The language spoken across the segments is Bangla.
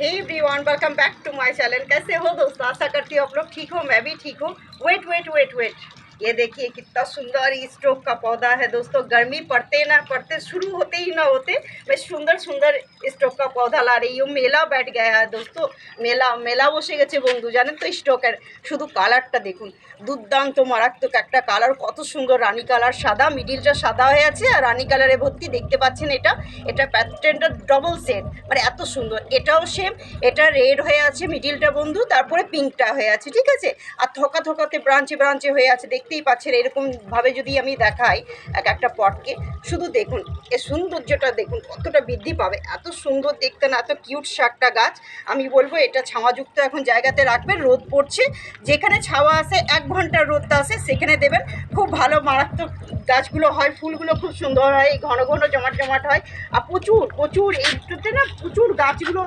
Hey everyone, welcome back to my channel. कैसे हो दोस्तों? आशा करती हूँ आप लोग ठीक हो, मैं भी ठीक हूँ। वेट वेट वेट वेट, ये देखिए कितना सुंदर स्टोक का पौधा है दोस्तों। गर्मी पड़ते ना पड़ते, शुरू होते ही ना होते, मैं सुंदर सुंदर स्टोक का पौधा ला रही हूँ। मेला बैठ गया है दोस्तों, मेला मेला बসে গেছে বন্ধু, জানেন তো স্টকের। শুধু কালারটা দেখুন, দুর্দান্ত মারাত্মক একটা কালার, কত সুন্দর রানী কালার, সাদা মিডিলটা সাদা হয়ে আছে আর রানী কালারে ভর্তি। দেখতে পাচ্ছেন এটা এটা প্যাটার্নটা ডবল সেট, মানে এত সুন্দর। এটাও সেম, এটা রেড হয়ে আছে মিডিলটা বন্ধু, তারপরে পিঙ্কটা হয়ে আছে, ঠিক আছে। আর থোকা থোকাতে ব্রাঞ্চে ব্রাঞ্চে হয়ে আছে, দেখতেই পাচ্ছেন। এরকমভাবে যদি আমি দেখাই এক একটা পটকে, শুধু দেখুন এর সৌন্দর্যটা দেখুন কতটা বৃদ্ধি পাবে। এত সুন্দর দেখতে না, এত কিউট একটা গাছ। আমি বলবো এটা ছাওয়াযুক্ত এখন জায়গাতে রাখবেন। রোদ পড়ছে, যেখানে ছাওয়া আসে 1 ঘন্টার রোদটা আসে সেখানে দেবেন, খুব ভালো মারাত্মক গাছগুলো হয়। ফুলগুলো খুব সুন্দর হয়, ঘন ঘন জমাট জমাট হয়। আর প্রচুর প্রচুর এইটাতে না প্রচুর গাছগুলো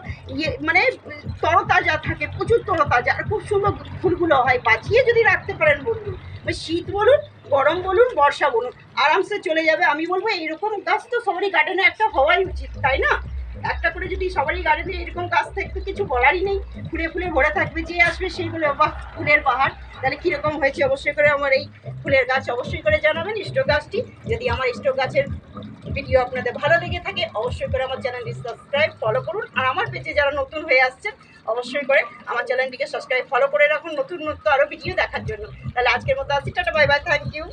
মানে তরতাজা থাকে, প্রচুর তরতাজা, আর খুব সুন্দর ফুলগুলো হয়। বাঁচিয়ে যদি রাখতে পারেন বন্ধু, শীত বলুন, গরম বলুন, বর্ষা বলুন, আরামসে চলে যাবে। আমি বলবো এইরকম গাছ তো সবারই গার্ডেনে একটা হওয়াই উচিত, তাই না? একটা করে যদি সবারই গার্ডেনে এরকম গাছ থাকতো, কিছু বলারই নেই, ফুলে ফুলে ভরে থাকবে, যে আসবে সেইগুলো বাহ ফুলের পাহাড়। তাহলে কীরকম হয়েছে অবশ্যই করে আমার এই ফুলের গাছ অবশ্যই করে জানাবেন। স্টক গাছটি যদি আমার স্টক গাছের ভিডিও আপনাদের ভালো লেগে থাকে, অবশ্যই করে আমার চ্যানেলটি সাবস্ক্রাইব ফলো করুন। আর আমার পেজে যারা নতুন হয়ে আসছেন, অবশ্যই করে আমার চ্যানেলটিকে সাবস্ক্রাইব ফলো করে রাখুন নতুন নতুন আরও ভিডিও দেখার জন্য। তাহলে আজকের মতো আসছি, tata bye bye, thank you.